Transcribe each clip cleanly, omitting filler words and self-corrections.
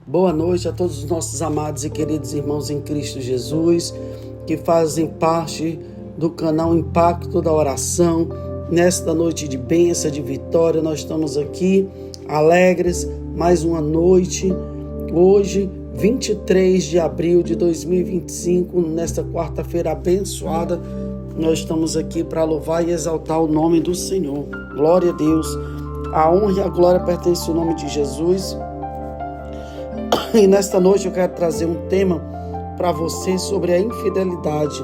Boa noite a todos os nossos amados e queridos irmãos em Cristo Jesus, que fazem parte do canal Impacto da Oração. Nesta noite de bênção, de vitória, nós estamos aqui alegres, mais uma noite. Hoje, 23 de abril de 2025, nesta quarta-feira abençoada, nós estamos aqui para louvar e exaltar o nome do Senhor. Glória a Deus. A honra e a glória pertencem ao nome de Jesus. E nesta noite eu quero trazer um tema para você sobre a infidelidade.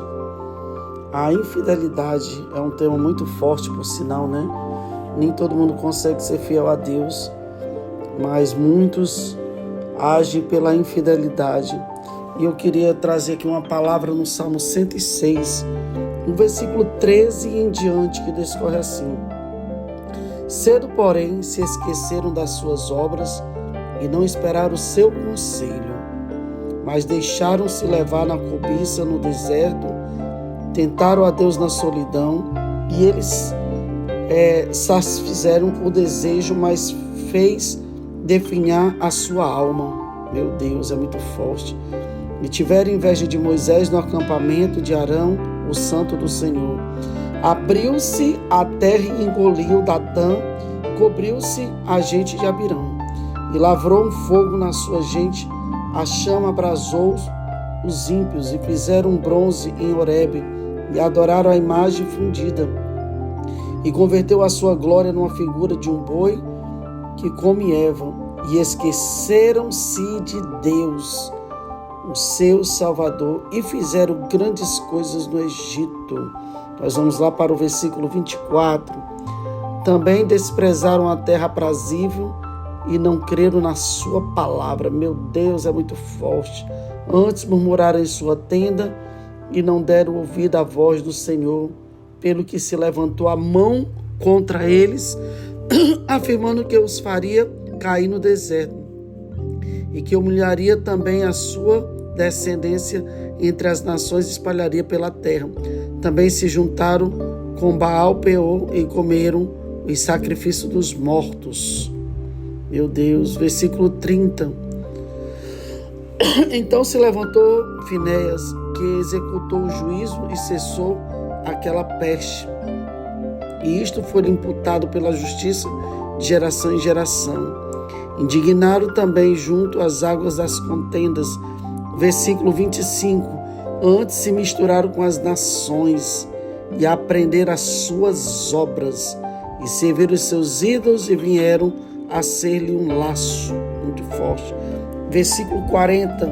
A infidelidade é um tema muito forte, por sinal, né? Nem todo mundo consegue ser fiel a Deus, mas muitos agem pela infidelidade. E eu queria trazer aqui uma palavra no Salmo 106, no versículo 13 em diante, que discorre assim: Cedo, porém, se esqueceram das suas obras e não esperaram o seu conselho, mas deixaram-se levar na cobiça no deserto, tentaram a Deus na solidão, e eles satisfizeram o desejo, mas fez definhar a sua alma. Meu Deus, é muito forte. E tiveram inveja de Moisés no acampamento de Arão, o santo do Senhor. Abriu-se a terra e engoliu Datã, cobriu-se a gente de Abirão. E lavrou um fogo na sua gente, a chama abrasou os ímpios, e fizeram um bronze em Horebe, e adoraram a imagem fundida. E converteu a sua glória numa figura de um boi que come erva. E esqueceram-se de Deus, o seu Salvador, e fizeram grandes coisas no Egito. Nós vamos lá para o versículo 24. Também desprezaram a terra aprazível e não creram na sua palavra. Meu Deus, é muito forte. Antes murmuraram em sua tenda e não deram ouvido à voz do Senhor, pelo que se levantou a mão contra eles, afirmando que os faria cair no deserto e que humilharia também a sua descendência entre as nações e espalharia pela terra. Também se juntaram com Baal-peor e comeram os sacrifícios dos mortos. Meu Deus, versículo 30. Então se levantou Finéias, que executou o juízo e cessou aquela peste. E isto foi imputado pela justiça de geração em geração. Indignaram também junto às águas das contendas. Versículo 25. Antes se misturaram com as nações e aprenderam as suas obras e serviram os seus ídolos e vieram a ser-lhe um laço muito forte. Versículo 40.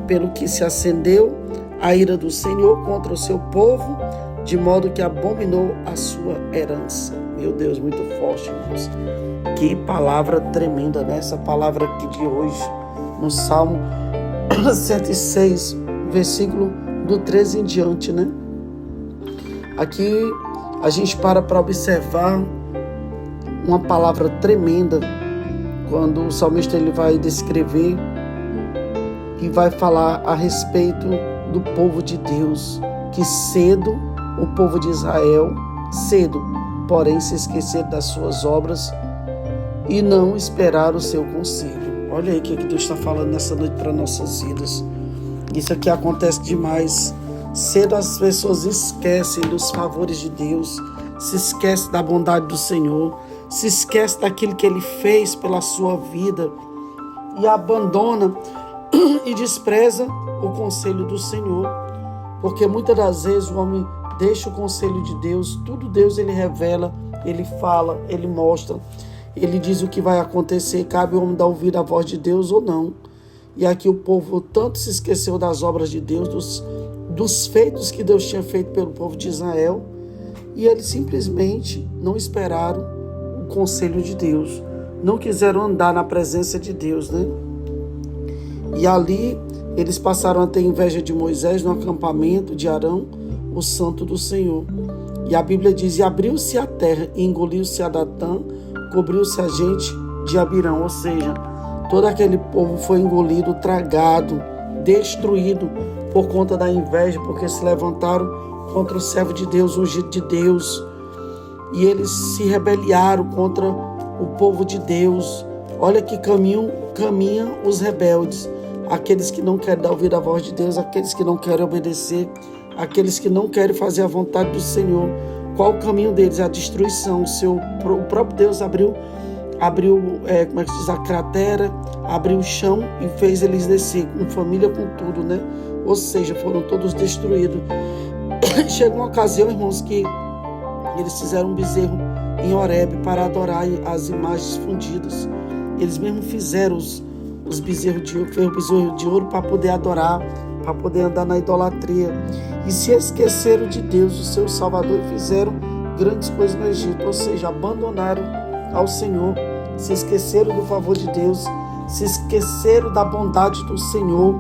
Pelo que se acendeu a ira do Senhor contra o seu povo, de modo que abominou a sua herança. Meu Deus, muito forte, irmãos. Que palavra tremenda, né? Essa palavra aqui de hoje, no Salmo 106, versículo do 13 em diante, né? Aqui a gente para observar uma palavra tremenda, quando o salmista ele vai descrever e vai falar a respeito do povo de Deus, que cedo o povo de Israel, cedo, porém se esqueceram das suas obras e não esperaram o seu conselho. Olha aí o que Deus está falando nessa noite para nossas vidas. Isso aqui acontece demais. Cedo as pessoas esquecem dos favores de Deus, se esquecem da bondade do Senhor, se esquece daquilo que Ele fez pela sua vida e abandona e despreza o conselho do Senhor. Porque muitas das vezes o homem deixa o conselho de Deus, tudo Deus Ele revela, Ele fala, Ele mostra, Ele diz o que vai acontecer, cabe o homem dar ouvido à voz de Deus ou não. E aqui o povo tanto se esqueceu das obras de Deus, dos feitos que Deus tinha feito pelo povo de Israel, e eles simplesmente não esperaram o conselho de Deus, não quiseram andar na presença de Deus, né? E ali eles passaram a ter inveja de Moisés no acampamento de Arão, o santo do Senhor. E a Bíblia diz: e abriu-se a terra, e engoliu-se a Datã, cobriu-se a gente de Abirão. Ou seja, todo aquele povo foi engolido, tragado, destruído por conta da inveja, porque se levantaram contra o servo de Deus, o ungido de Deus. E eles se rebelaram contra o povo de Deus, Olha que caminham os rebeldes, aqueles que não querem ouvir a voz de Deus, aqueles que não querem obedecer, aqueles que não querem fazer a vontade do Senhor. Qual o caminho deles? A destruição. O próprio Deus abriu como é que se diz, a cratera, abriu o chão e fez eles descer, com família, com tudo, né? Ou seja, foram todos destruídos. Chegou uma ocasião, irmãos, que eles fizeram um bezerro em Horebe para adorar as imagens fundidas. Eles mesmos fizeram os bezerros de ouro, fez o bezerro de ouro para poder adorar, para poder andar na idolatria. E se esqueceram de Deus, o seu Salvador, e fizeram grandes coisas no Egito. Ou seja, abandonaram ao Senhor, se esqueceram do favor de Deus, se esqueceram da bondade do Senhor.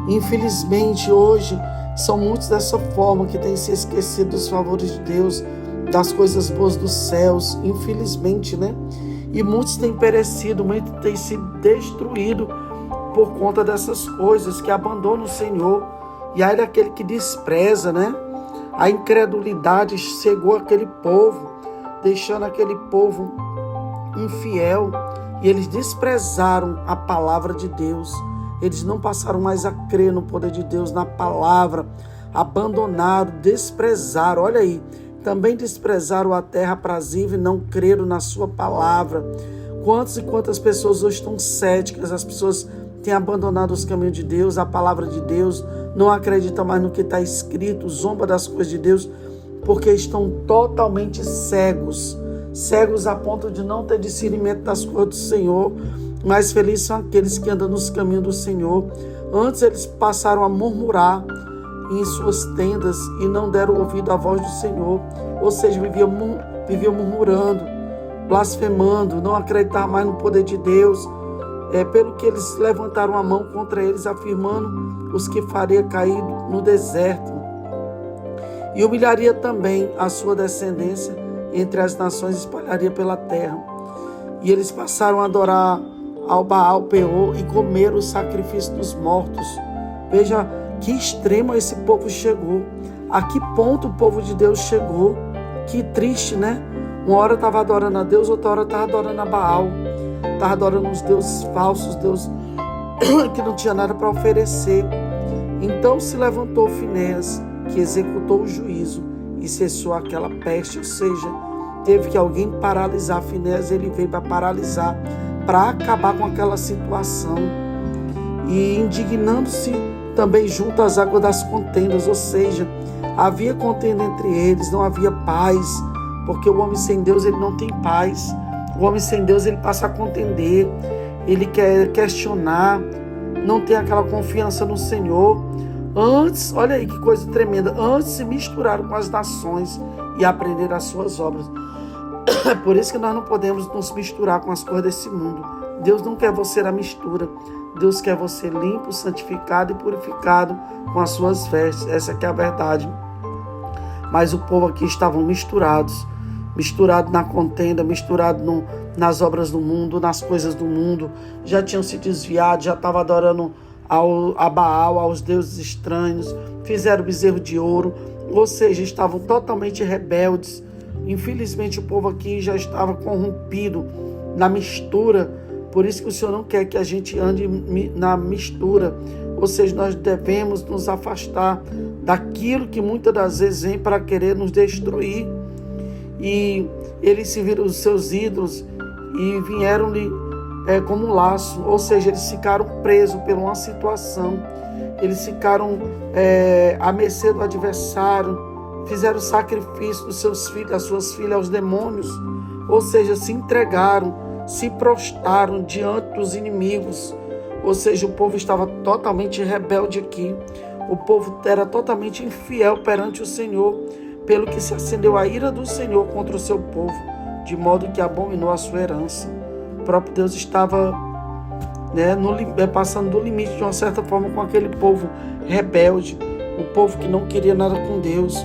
Infelizmente, hoje, são muitos dessa forma que têm se esquecido dos favores de Deus, das coisas boas dos céus, infelizmente, né? E muitos têm perecido, muitos têm sido destruídos por conta dessas coisas, que abandonam o Senhor. E aí daquele que despreza, né? A incredulidade cegou aquele povo, deixando aquele povo infiel, e eles desprezaram a palavra de Deus. Eles não passaram mais a crer no poder de Deus, na palavra, abandonaram, desprezaram. Olha aí, também desprezaram a terra aprazível e não creram na sua palavra. Quantas e quantas pessoas hoje estão céticas, as pessoas têm abandonado os caminhos de Deus, a palavra de Deus, não acreditam mais no que está escrito, zomba das coisas de Deus, porque estão totalmente cegos a ponto de não ter discernimento das coisas do Senhor. Mais felizes são aqueles que andam nos caminhos do Senhor. Antes eles passaram a murmurar em suas tendas e não deram ouvido à voz do Senhor, ou seja, viviam murmurando, blasfemando, não acreditavam mais no poder de Deus, pelo que eles levantaram a mão contra eles, afirmando os que faria cair no deserto, e humilharia também a sua descendência entre as nações, espalharia pela terra. E eles passaram a adorar ao Baal Peor e comer o sacrifício dos mortos. Veja que extremo esse povo chegou, a que ponto o povo de Deus chegou. Que triste, né? Uma hora estava adorando a Deus, outra hora estava adorando a Baal, estava adorando os deuses falsos, Deus que não tinha nada para oferecer. Então se levantou Finéias, que executou o juízo e cessou aquela peste, ou seja, teve que alguém paralisar. Finéias, ele veio para paralisar, para acabar com aquela situação, e indignando-se também junto às águas das contendas, ou seja, havia contenda entre eles, não havia paz, porque o homem sem Deus, ele não tem paz. O homem sem Deus, ele passa a contender, ele quer questionar, não tem aquela confiança no Senhor. Antes, olha aí que coisa tremenda, antes se misturaram com as nações e aprenderam as suas obras. É por isso que nós não podemos nos misturar com as coisas desse mundo. Deus não quer você na mistura. Deus quer você limpo, santificado e purificado com as suas vestes. Essa que é a verdade. Mas o povo aqui estavam misturados na contenda, misturados nas obras do mundo, nas coisas do mundo. Já tinham se desviado, já estavam adorando a Baal, aos deuses estranhos, fizeram bezerro de ouro, ou seja, estavam totalmente rebeldes. Infelizmente o povo aqui já estava corrompido na mistura. Por isso que o Senhor não quer que a gente ande na mistura, ou seja, nós devemos nos afastar daquilo que muitas das vezes vem para querer nos destruir. E eles se viram os seus ídolos e vieram-lhe como um laço, ou seja, eles ficaram presos por uma situação, eles ficaram à mercê do adversário, fizeram sacrifício dos seus filhos, das suas filhas aos demônios, ou seja, se entregaram, se prostraram diante dos inimigos, ou seja, o povo estava totalmente rebelde aqui, o povo era totalmente infiel perante o Senhor, pelo que se acendeu a ira do Senhor contra o seu povo, de modo que abominou a sua herança. O próprio Deus estava passando do limite de uma certa forma com aquele povo rebelde, o povo que não queria nada com Deus,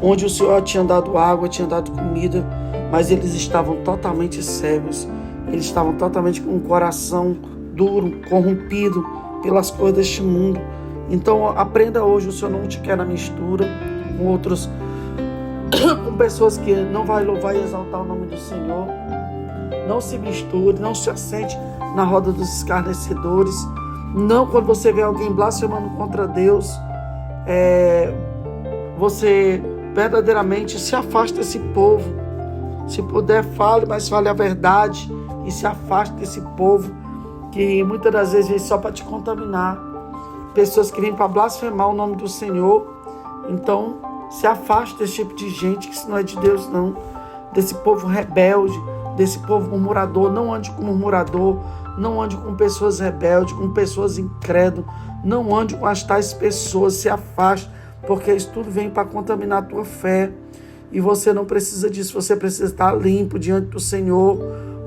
onde o Senhor tinha dado água, tinha dado comida, mas eles estavam totalmente cegos, eles estavam totalmente com um coração duro, corrompido pelas coisas deste mundo. Então aprenda hoje, o Senhor não te quer na mistura com outros, com pessoas que não vai louvar e exaltar o nome do Senhor, não se misture, não se assente na roda dos escarnecedores. Não, quando você vê alguém blasfemando contra Deus, você verdadeiramente se afasta desse povo. Se puder, fale, mas fale a verdade e se afaste desse povo que muitas das vezes vem só para te contaminar. Pessoas que vêm para blasfemar o nome do Senhor. Então, se afaste desse tipo de gente, que isso não é de Deus, não. Desse povo rebelde, desse povo murmurador. Não ande com murmurador, não ande com pessoas rebeldes, com pessoas incrédulas. Não ande com as tais pessoas, se afaste, porque isso tudo vem para contaminar a tua fé. E você não precisa disso, você precisa estar limpo diante do Senhor.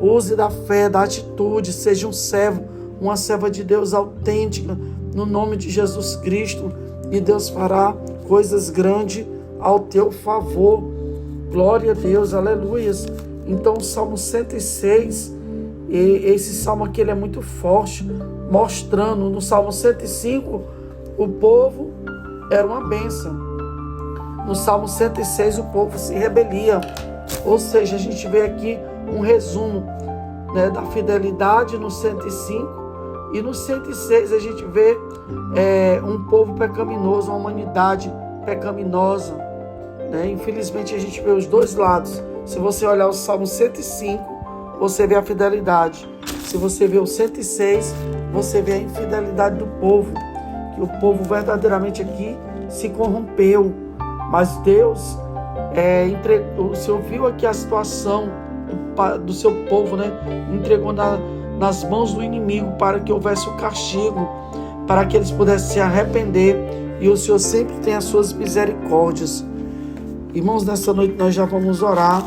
Use da fé, da atitude, seja um servo, uma serva de Deus autêntica, no nome de Jesus Cristo, e Deus fará coisas grandes ao teu favor. Glória a Deus, aleluias. Então o Salmo 106, e esse salmo aqui ele é muito forte, mostrando no Salmo 105, o povo era uma bênção. No Salmo 106 o povo se rebelia. Ou seja, a gente vê aqui um resumo, né, da fidelidade no 105, e no 106 a gente vê um povo pecaminoso, uma humanidade pecaminosa, né? Infelizmente a gente vê os dois lados. Se você olhar o Salmo 105, você vê a fidelidade. Se você vê o 106, você vê a infidelidade do povo, que o povo verdadeiramente aqui se corrompeu. Mas Deus o Senhor viu aqui a situação do seu povo, né? Entregou nas mãos do inimigo para que houvesse o castigo, para que eles pudessem se arrepender, e o Senhor sempre tem as suas misericórdias. Irmãos, nessa noite nós já vamos orar,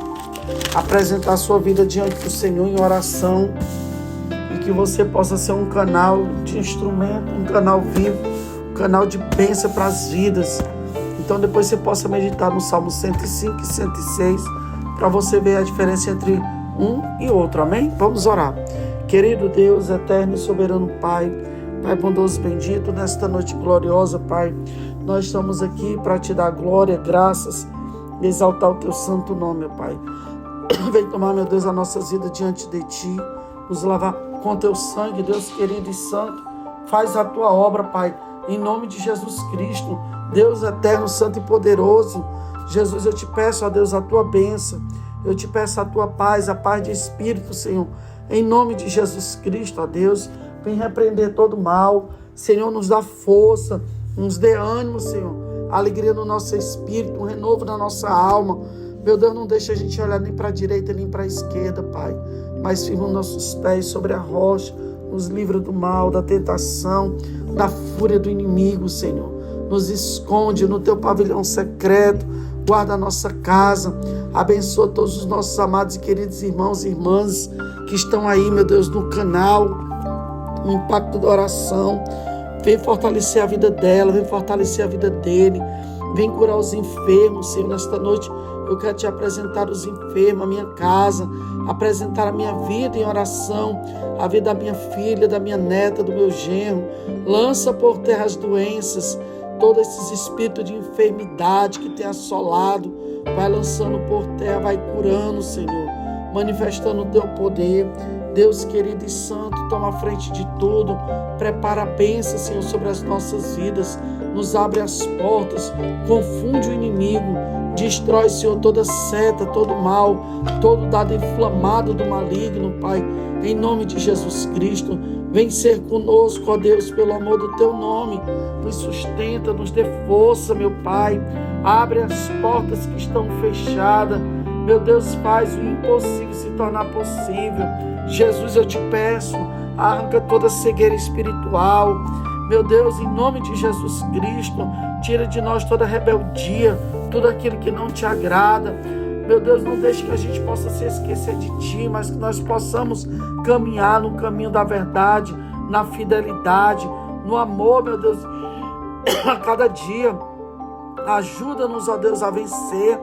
apresentar a sua vida diante do Senhor em oração, e que você possa ser um canal de instrumento, um canal vivo, um canal de bênção para as vidas. Então depois você possa meditar no Salmo 105 e 106, para você ver a diferença entre um e outro, amém? Vamos orar. Querido Deus, eterno e soberano Pai, Pai bondoso e bendito, nesta noite gloriosa, Pai, nós estamos aqui para te dar glória, graças, e exaltar o teu santo nome, Pai. Vem tomar, meu Deus, a nossa vida diante de ti, nos lavar com teu sangue, Deus querido e santo. Faz a tua obra, Pai, em nome de Jesus Cristo, Deus eterno, santo e poderoso. Jesus, eu te peço, ó Deus, a tua bênção, eu te peço a tua paz, a paz de espírito, Senhor, em nome de Jesus Cristo, ó Deus. Vem repreender todo mal, Senhor, nos dá força, nos dê ânimo, Senhor, alegria no nosso espírito, um renovo na nossa alma. Meu Deus, não deixa a gente olhar nem para a direita nem para a esquerda, Pai, mas firma nossos pés sobre a rocha, nos livra do mal, da tentação, da fúria do inimigo, Senhor. Nos esconde no teu pavilhão secreto, guarda a nossa casa, abençoa todos os nossos amados e queridos irmãos e irmãs que estão aí, meu Deus, no canal, no Impacto da Oração. Vem fortalecer a vida dela, vem fortalecer a vida dele, vem curar os enfermos, Senhor. Nesta noite eu quero te apresentar os enfermos, a minha casa, apresentar a minha vida em oração, a vida da minha filha, da minha neta, do meu genro. Lança por terra as doenças, todos esses espíritos de enfermidade que tem assolado, vai lançando por terra, vai curando, Senhor, manifestando o teu poder. Deus querido e santo, toma a frente de tudo, prepara a bênção, Senhor, sobre as nossas vidas, nos abre as portas, confunde o inimigo, destrói, Senhor, toda seta, todo mal, todo dado inflamado do maligno, Pai, em nome de Jesus Cristo. Vem ser conosco, ó Deus, pelo amor do teu nome, nos sustenta, nos dê força, meu Pai, abre as portas que estão fechadas, meu Deus, faz o impossível se tornar possível. Jesus, eu te peço, arranca toda cegueira espiritual, meu Deus, em nome de Jesus Cristo, tira de nós toda rebeldia, tudo aquilo que não te agrada. Meu Deus, não deixe que a gente possa se esquecer de ti, mas que nós possamos caminhar no caminho da verdade, na fidelidade, no amor, meu Deus, a cada dia. Ajuda-nos, ó Deus, a vencer.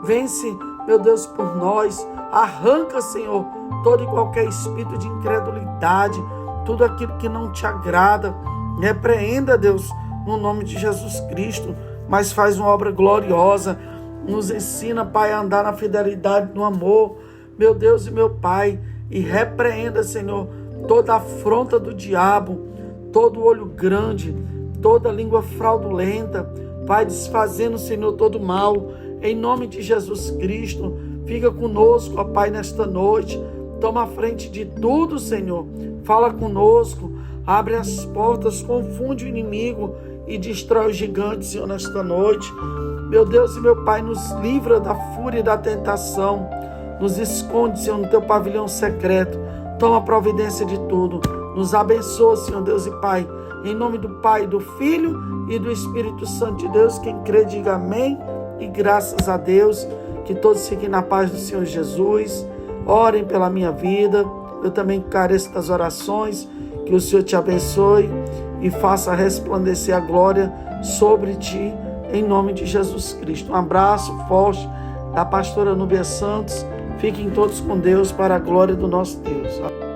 Vence, meu Deus, por nós. Arranca, Senhor, todo e qualquer espírito de incredulidade, tudo aquilo que não te agrada. Repreenda, Deus, no nome de Jesus Cristo, mas faz uma obra gloriosa. Nos ensina, Pai, a andar na fidelidade, no amor, meu Deus e meu Pai, e repreenda, Senhor, toda afronta do diabo, todo olho grande, toda língua fraudulenta, Pai, desfazendo, Senhor, todo mal, em nome de Jesus Cristo. Fica conosco, ó Pai, nesta noite, toma a frente de tudo, Senhor, fala conosco, abre as portas, confunde o inimigo e destrói o gigante, Senhor, nesta noite. Meu Deus e meu Pai, nos livra da fúria e da tentação, nos esconde, Senhor, no teu pavilhão secreto, toma providência de tudo, nos abençoa, Senhor Deus e Pai, em nome do Pai, do Filho e do Espírito Santo de Deus. Quem crê, diga amém e graças a Deus. Que todos fiquem na paz do Senhor Jesus, orem pela minha vida, eu também careço das orações, que o Senhor te abençoe e faça resplandecer a glória sobre ti, em nome de Jesus Cristo. Um abraço forte da pastora Núbia Santos, fiquem todos com Deus para a glória do nosso Deus.